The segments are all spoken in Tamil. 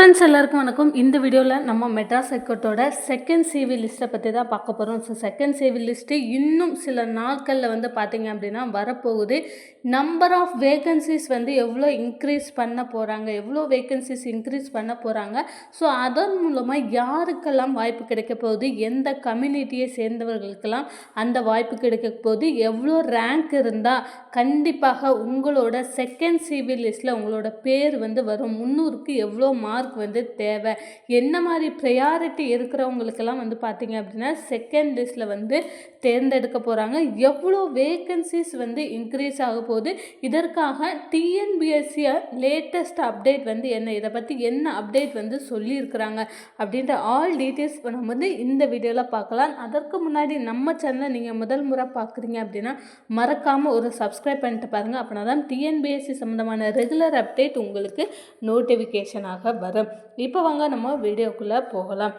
ஃப்ரெண்ட்ஸ் எல்லாருக்கும் வணக்கம். இந்த வீடியோவில் நம்ம மெட்ராஸ் ஹைகோர்ட்டோட செகண்ட் சிவி லிஸ்ட்டை பற்றி தான் பார்க்க போகிறோம். ஸோ செகண்ட் சிவி லிஸ்ட்டு இன்னும் சில நாட்களில் வந்து பார்த்திங்க அப்படின்னா வரப்போகுது. நம்பர் ஆஃப் வேகன்சிஸ் வந்து எவ்வளோ இன்க்ரீஸ் பண்ண போகிறாங்க, எவ்வளோ வேகன்சிஸ் இன்க்ரீஸ் பண்ண போகிறாங்க, ஸோ அதன் மூலமாக யாருக்கெல்லாம் வாய்ப்பு கிடைக்க போகுது, எந்த கம்யூனிட்டியை சேர்ந்தவர்களுக்கெல்லாம் அந்த வாய்ப்பு கிடைக்க போகுது, எவ்வளோ ரேங்க் இருந்தால் கண்டிப்பாக உங்களோட செகண்ட் சிவி லிஸ்ட்டில் உங்களோட பேர் வந்து வரும், 300க்கு எவ்வளோ மார்க் வந்து தேவை, என்ன மாதிரி ப்ரையாரிட்டி இருக்கிறவங்களுக்கெல்லாம் வந்து பார்த்திங்க அப்படின்னா செகண்ட் லிஸ்ட்டில் வந்து தேர்ந்தெடுக்க போகிறாங்க, எவ்வளோ வேகன்சிஸ் வந்து இன்க்ரீஸ் ஆக போகுது, இதற்காக டிஎன்பிஎஸ்சியை லேட்டஸ்ட் அப்டேட் வந்து என்ன, இதை பற்றி என்ன அப்டேட் வந்து சொல்லியிருக்கிறாங்க அப்படின்ற ஆல் டீட்டெயில்ஸ் நம்ம வந்து இந்த வீடியோவில் பார்க்கலாம். அதற்கு முன்னாடி நம்ம சேனலை நீங்கள் முதல் முறை பார்க்குறீங்க அப்படின்னா மறக்காமல் ஒரு சப்ஸ்கிரைப் பண்ணிட்டு பாருங்கள். அப்படின்னா தான் டிஎன்பிஎஸ்சி சம்மந்தமான ரெகுலர் அப்டேட் உங்களுக்கு நோட்டிஃபிகேஷனாக வரும். இப்போ வாங்க நம்ம வீடியோக்குள்ளே போகலாம்.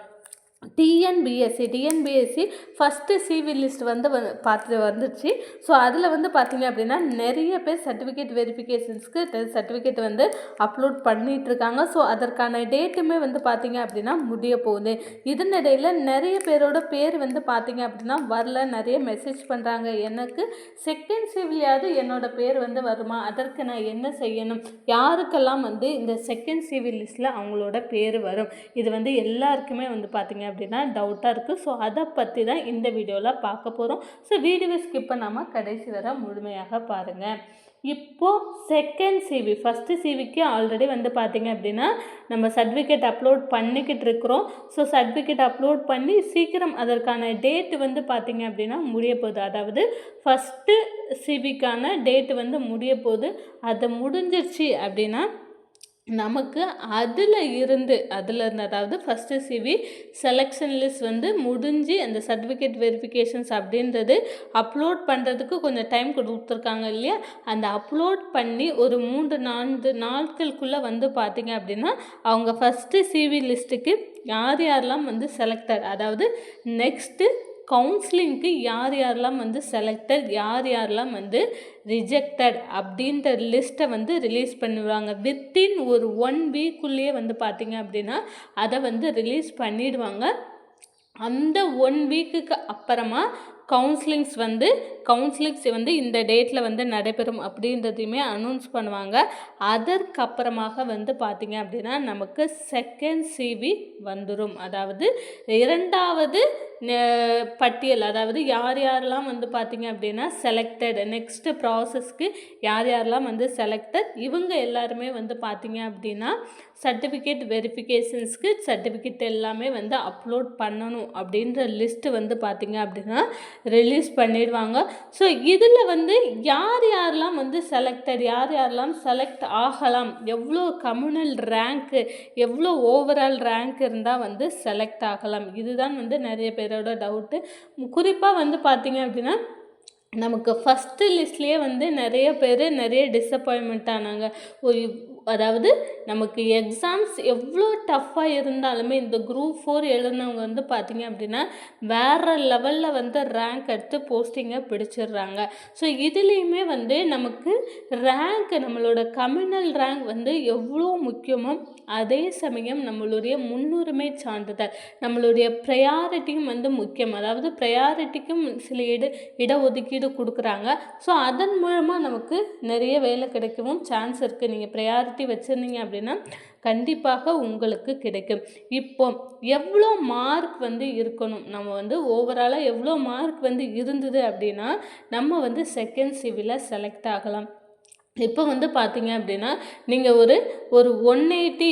டிஎன்பிஎஸ்சி ஃபஸ்ட்டு சிவி லிஸ்ட் வந்து பார்த்துட்டு வந்துடுச்சு. ஸோ அதில் வந்து பார்த்திங்க அப்படின்னா நிறைய பேர் சர்டிஃபிகேட் வெரிஃபிகேஷன்ஸ்க்கு சர்டிஃபிகேட் வந்து அப்லோட் பண்ணிகிட்ருக்காங்க. ஸோ அதற்கான டேட்டுமே வந்து பார்த்திங்க அப்படின்னா முடிய போகுது. இதனிடையில் நிறைய பேரோட பேர் வந்து பார்த்திங்க அப்படின்னா வரல, நிறைய மெசேஜ் பண்ணுறாங்க, எனக்கு செகண்ட் சிவிலையாவது என்னோடய பேர் வந்து வருமா, அதற்கு நான் என்ன செய்யணும், யாருக்கெல்லாம் வந்து இந்த செகண்ட் சிவி லிஸ்ட்டில் அவங்களோட பேர் வரும், இது வந்து எல்லாருக்குமே வந்து பார்த்திங்க அப்படின்னா டவுட்டாக இருக்குது. ஸோ அதை பற்றி தான் இந்த வீடியோவில் பார்க்க போகிறோம். ஸோ வீடியோவை ஸ்கிப் பண்ணாமல் கடைசி வரை முழுமையாக பாருங்கள். இப்போது செகண்ட் சிவி, ஃபஸ்ட்டு சிவிக்கு ஆல்ரெடி வந்து பார்த்திங்க அப்படின்னா நம்ம சர்டிஃபிகேட் அப்லோட் பண்ணிக்கிட்டு இருக்கிறோம். ஸோ சர்டிஃபிகேட் அப்லோட் பண்ணி சீக்கிரம் அதற்கான டேட்டு வந்து பார்த்திங்க அப்படின்னா முடிய போகுது. அதாவது ஃபஸ்ட்டு சிவிக்கான டேட்டு வந்து முடிய போகுது. அது முடிஞ்சிருச்சு அப்படின்னா நமக்கு அதில் இருந்து அதாவது ஃபஸ்ட்டு சிவி செலெக்ஷன் லிஸ்ட் வந்து முடிஞ்சு அந்த சர்டிஃபிகேட் வெரிஃபிகேஷன்ஸ் அப்படின்றது அப்லோட் பண்ணுறதுக்கு கொஞ்சம் டைம் கொடுத்துருக்காங்க இல்லையா, அந்த அப்லோட் பண்ணி ஒரு 3-4 நாட்களுக்குள்ளே வந்து பார்த்திங்க அப்படின்னா அவங்க ஃபஸ்ட்டு சிவி லிஸ்ட்டுக்கு யார் யாரெல்லாம் வந்து செலக்டட், அதாவது நெக்ஸ்ட்டு கவுன்சிலிங்க்கு யார் யாரெல்லாம் வந்து செலக்டட், யார் யாரெல்லாம் வந்து ரிஜெக்டட் அப்படின்ற லிஸ்ட்டை வந்து ரிலீஸ் பண்ணுவாங்க. வித்தின் ஒரு 1 வீக்குள்ளேயே வந்து பார்த்திங்க அப்படின்னா அதை வந்து ரிலீஸ் பண்ணிடுவாங்க. அந்த 1 வீக்குக்கு அப்புறமா கவுன்சிலிங்ஸ் வந்து இந்த டேட்டில் வந்து நடைபெறும் அப்படின்றதையுமே அனௌன்ஸ் பண்ணுவாங்க. அதற்கப்புறமாக வந்து பார்த்திங்க அப்படின்னா நமக்கு செகண்ட் சிவி வந்துடும். அதாவது இரண்டாவது பட்டியல், அதாவது யார் யாரெல்லாம் வந்து பார்த்திங்க அப்படின்னா செலக்டட், நெக்ஸ்ட்டு ப்ராசஸ்க்கு யார் யாரெல்லாம் வந்து செலக்டட், இவங்க எல்லாருமே வந்து பார்த்திங்க அப்படின்னா சர்டிஃபிகேட் வெரிஃபிகேஷன்ஸ்க்கு சர்டிஃபிகேட் எல்லாமே வந்து அப்லோட் பண்ணணும் அப்படின்ற லிஸ்ட்டு வந்து பார்த்திங்க அப்படின்னா ரிலீஸ் பண்ணிடுவாங்க. ஸோ இதில் வந்து யார் யாரெல்லாம் வந்து செலக்டட், யார் யாரெல்லாம் செலக்ட் ஆகலாம், எவ்வளோ கம்யூனல் ரேங்க்கு, எவ்வளோ ஓவரால் ரேங்க் இருந்தால் வந்து செலக்ட் ஆகலாம், இதுதான் வந்து நிறைய பேரோட டவுட்டு. குறிப்பாக வந்து பார்த்திங்க அப்படின்னா நமக்கு ஃபஸ்ட்டு லிஸ்ட்லேயே வந்து நிறைய பேர் நிறைய டிஸப்பாயின்மெண்ட் ஆனாங்க. அதாவது நமக்கு எக்ஸாம்ஸ் எவ்வளோ டஃப்பாக இருந்தாலுமே இந்த குரூப் 4 எழுதினவங்க வந்து பார்த்திங்க அப்படின்னா வேறு லெவலில் வந்து ரேங்க் எடுத்து போஸ்டிங்கை பிடிச்சிடுறாங்க. ஸோ இதுலேயுமே வந்து நமக்கு ரேங்க், நம்மளோட கம்யூனல் ரேங்க் வந்து எவ்வளோ முக்கியமோ அதே சமயம் நம்மளுடைய முன்னுரிமை சான்றிதழ், நம்மளுடைய ப்ரையாரிட்டியும் வந்து முக்கியம். அதாவது ப்ரையாரிட்டிக்கும் சில இடஒதுக்கீடு கொடுக்குறாங்க. ஸோ அதன் மூலமாக நமக்கு நிறைய வேலை கிடைக்கவும் சான்ஸ் இருக்குது. நீங்கள் ப்ரையாரிட்டி வச்சுருந்தீங்க அப்படின்னா கண்டிப்பாக உங்களுக்கு கிடைக்கும். இப்போ எவ்வளோ மார்க் வந்து இருக்கணும், நம்ம வந்து ஓவராலாக எவ்வளோ மார்க் வந்து இருந்தது அப்படின்னா நம்ம வந்து செகண்ட் சிவியில் செலக்ட் ஆகலாம். இப்போ வந்து பார்த்திங்க அப்படின்னா நீங்கள் ஒரு 180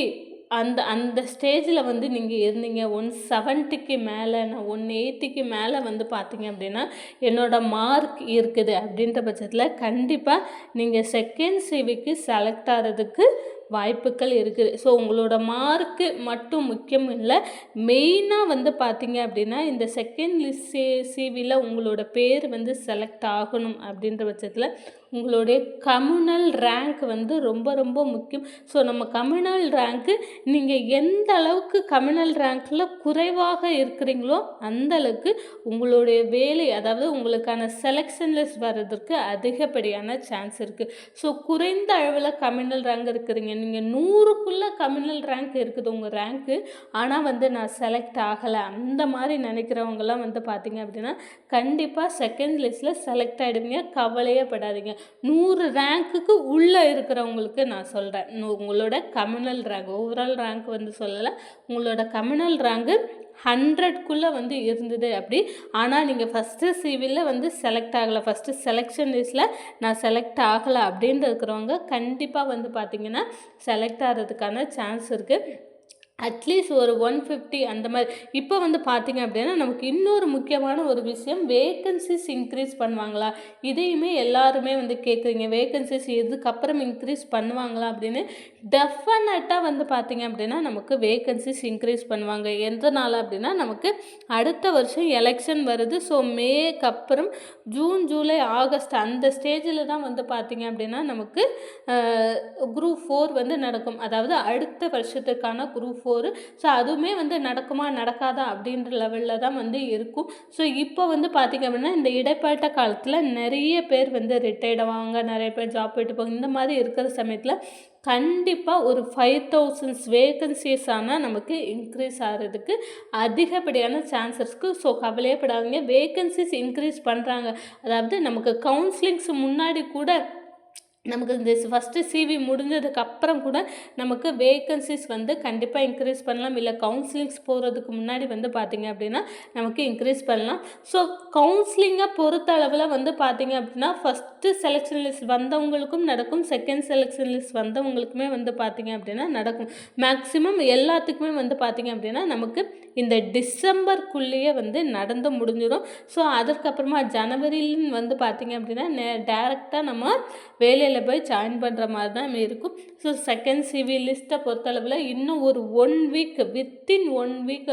அந்த ஸ்டேஜில் வந்து நீங்கள் இருந்தீங்க, 170க்கு மேலே, நான் 180க்கு மேலே வந்து பார்த்திங்க அப்படின்னா என்னோடய மார்க் இருக்குது அப்படின்ற பட்சத்தில் கண்டிப்பாக நீங்கள் செகண்ட் சிவிக்கு செலக்ட் ஆகிறதுக்கு வாய்ப்புகள் இருக்குது. ஸோ உங்களோட மார்க்கு மட்டும் முக்கியம் இல்லை, மெயினாக வந்து பார்த்திங்க அப்படின்னா இந்த செகண்ட் லிஸ்ட் சிவியில் உங்களோட பேர் வந்து செலக்ட் ஆகணும் அப்படின்ற பட்சத்தில் உங்களுடைய கம்யூனல் ரேங்க் வந்து ரொம்ப ரொம்ப முக்கியம். ஸோ நம்ம கம்யூனல் ரேங்க்கு நீங்கள் எந்த அளவுக்கு கம்யூனல் ரேங்க்கில் குறைவாக இருக்கிறீங்களோ அந்த அளவுக்கு உங்களுடைய வேலை, அதாவது உங்களுக்கான செலெக்ஷன் லிஸ்ட் வர்றதுக்கு அதிகப்படியான சான்ஸ் இருக்குது. ஸோ குறைந்த அளவில் கம்யூனல் ரேங்க் இருக்கிறீங்க, நீங்கள் 100க்குள்ளே கம்யூனல் ரேங்க் இருக்குது உங்கள் ரேங்க்கு, ஆனால் வந்து நான் செலக்ட் ஆகலை, அந்த மாதிரி நினைக்கிறவங்கலாம் வந்து பார்த்தீங்க அப்படின்னா கண்டிப்பாக செகண்ட் லிஸ்ட்டில் செலக்ட் ஆகிடுவீங்க. கவலையே படாதீங்க. 100 ரேங்க்குக்கு உள்ளே இருக்கிறவங்களுக்கு நான் சொல்கிறேன், உங்களோட கம்யூனல் ரேங்க், ஓவரால் ரேங்க் வந்து சொல்லலை, உங்களோட கம்யூனல் ரேங்கு 100க்குள்ளே வந்து இருந்தது அப்படி, ஆனால் நீங்கள் ஃபஸ்ட்டு சிவியில் வந்து செலக்ட் ஆகலை, ஃபஸ்ட்டு செலெக்ஷன் லிஸ்ட்டில் நான் செலக்ட் ஆகலை அப்படின்ட்டு இருக்கிறவங்க கண்டிப்பாக வந்து பார்த்திங்கன்னா செலக்ட் ஆகிறதுக்கான சான்ஸ் இருக்குது. அட்லீஸ்ட் ஒரு 150 அந்த மாதிரி. இப்போ வந்து பார்த்திங்க அப்படின்னா நமக்கு இன்னொரு முக்கியமான ஒரு விஷயம், வேக்கன்சிஸ் இன்க்ரீஸ் பண்ணுவாங்களா, இதையுமே எல்லாருமே வந்து கேட்குறீங்க. வேக்கன்சிஸ் இதுக்கப்புறம் இன்க்ரீஸ் பண்ணுவாங்களா அப்படின்னு. டெஃபினட்டாக வந்து பார்த்திங்க அப்படின்னா நமக்கு வேக்கன்சிஸ் இன்க்ரீஸ் பண்ணுவாங்க. எதனால் அப்படின்னா நமக்கு அடுத்த வருஷம் எலெக்ஷன் வருது. ஸோ மேக்கு அப்புறம் ஜூன், ஜூலை, ஆகஸ்ட் அந்த ஸ்டேஜில் தான் வந்து பார்த்திங்க அப்படின்னா நமக்கு குரூப் 4 வந்து நடக்கும். அதாவது அடுத்த வருஷத்துக்கான குரூப் 4. ஸோ அதுவுமே வந்து நடக்குமா நடக்காதா அப்படின்ற லெவலில் தான் வந்து இருக்கும். ஸோ இப்போ வந்து பார்த்திங்க அப்படின்னா இந்த இடைப்பட்ட காலத்தில் நிறைய பேர் வந்து ரிட்டையர்ட் ஆவாங்க, நிறைய பேர் ஜாப் போயிட்டு போவாங்க. இந்த மாதிரி இருக்கிற சமயத்தில் கண்டிப்பாக ஒரு 5000 வேகன்சிஸ் ஆனால் நமக்கு இன்க்ரீஸ் ஆகிறதுக்கு அதிகப்படியான சான்சஸ் இருக்குது. ஸோ கவலையப்படாதீங்க, வேகன்சிஸ் இன்க்ரீஸ் பண்ணுறாங்க. அதாவது நமக்கு கவுன்சிலிங்ஸ் முன்னாடி கூட நமக்கு இந்த ஃபஸ்ட்டு சிவி முடிஞ்சதுக்கு அப்புறம் கூட நமக்கு வேக்கன்சிஸ் வந்து கண்டிப்பாக இன்க்ரீஸ் பண்ணலாம். இல்லை கவுன்சிலிங்ஸ் போகிறதுக்கு முன்னாடி வந்து பார்த்திங்க அப்படின்னா நமக்கு இன்க்ரீஸ் பண்ணலாம். ஸோ கவுன்சிலிங்கை பொறுத்த அளவில் வந்து பார்த்திங்க அப்படின்னா ஃபஸ்ட்டு செலெக்ஷன் லிஸ்ட் வந்தவங்களுக்கும் நடக்கும், செகண்ட் செலெக்ஷன் லிஸ்ட் வந்தவங்களுக்குமே வந்து பார்த்திங்க அப்படின்னா நடக்கும். மேக்ஸிமம் எல்லாத்துக்குமே வந்து பார்த்திங்க அப்படின்னா நமக்கு இந்த டிசம்பருக்குள்ளேயே வந்து நடந்து முடிஞ்சிடும். ஸோ அதற்கப்புறமா ஜனவரியிலும் வந்து பார்த்திங்க அப்படின்னா டேரெக்டாக நம்ம வேலையில் போய் ஜாயின் பண்ணுற மாதிரி தான் இருக்கும். ஸோ செகண்ட் சிவி லிஸ்ட்டை பொறுத்தளவில் இன்னும் ஒரு 1 வீக், வித்தின் 1 வீக்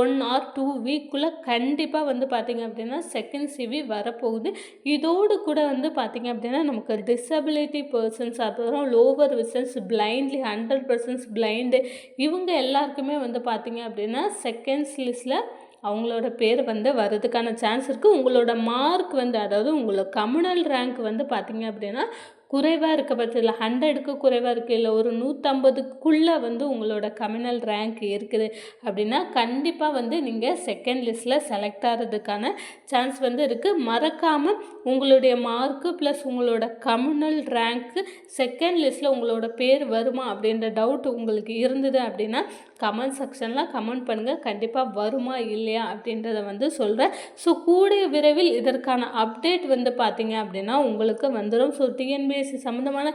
1 or 2 வீக்குள்ளே கண்டிப்பாக வந்து பார்த்திங்க அப்படின்னா செகண்ட் சிவி வரப்போகுது. இதோடு கூட வந்து பார்த்திங்க அப்படின்னா நமக்கு டிசபிலிட்டி பர்சன்ஸ், அப்புறம் லோவர் விசன்ஸ், பிளைண்ட்லி 100% பிளைண்டு, இவங்க எல்லாருக்குமே வந்து பார்த்திங்க அப்படின்னா செகண்ட்ஸ் லிஸ்ட்டில் அவங்களோட பேர் வந்து வர்றதுக்கான சான்ஸ் இருக்குது. உங்களோட மார்க் வந்து, அதாவது உங்களோட கம்யூனல் ரேங்க் வந்து பார்த்திங்க அப்படின்னா குறைவாக இருக்க பட்சத்தில் 100க்கு குறைவாக இருக்குது, இல்லை ஒரு 150க்குள்ளே வந்து உங்களோட கம்யூனல் ரேங்க் இருக்குது அப்படின்னா கண்டிப்பாக வந்து நீங்கள் செகண்ட் லிஸ்ட்டில் செலக்ட் ஆகிறதுக்கான சான்ஸ் வந்து இருக்குது. மறக்காமல் உங்களுடைய மார்க்கு ப்ளஸ் உங்களோட கம்யூனல் ரேங்க்கு செகண்ட் லிஸ்ட்டில் உங்களோட பேர் வருமா அப்படின்ற டவுட் உங்களுக்கு இருந்தது அப்படின்னா கமெண்ட் செக்ஷனில் கமெண்ட் பண்ணுங்கள். கண்டிப்பாக வருமா இல்லையா அப்படின்றத வந்து சொல்கிறேன். ஸோ கூடிய விரைவில் இதற்கான அப்டேட் வந்து பார்த்திங்க அப்படின்னா உங்களுக்கு வந்துடும். ஸோ டிஎன்பிஎஸ்சி சம்மந்தமான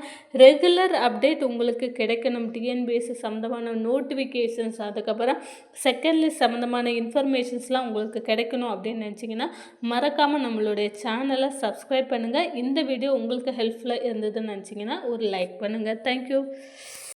ரெகுலர் அப்டேட் உங்களுக்கு கிடைக்கணும், டிஎன்பிஎஸ்சி சம்மந்தமான நோட்டிஃபிகேஷன்ஸ், அதுக்கப்புறம் செகண்ட் லிஸ்ட் சம்மந்தமான இன்ஃபர்மேஷன்ஸ்லாம் உங்களுக்கு கிடைக்கணும் அப்படின்னு நினச்சிங்கன்னா மறக்காமல் நம்மளுடைய சேனலை சப்ஸ்கிரைப் பண்ணுங்கள். இந்த வீடியோ உங்களுக்கு ஹெல்ப்ஃபுல்லாக இருந்ததுன்னு நினச்சிங்கன்னா ஒரு லைக் பண்ணுங்கள். தேங்க்யூ.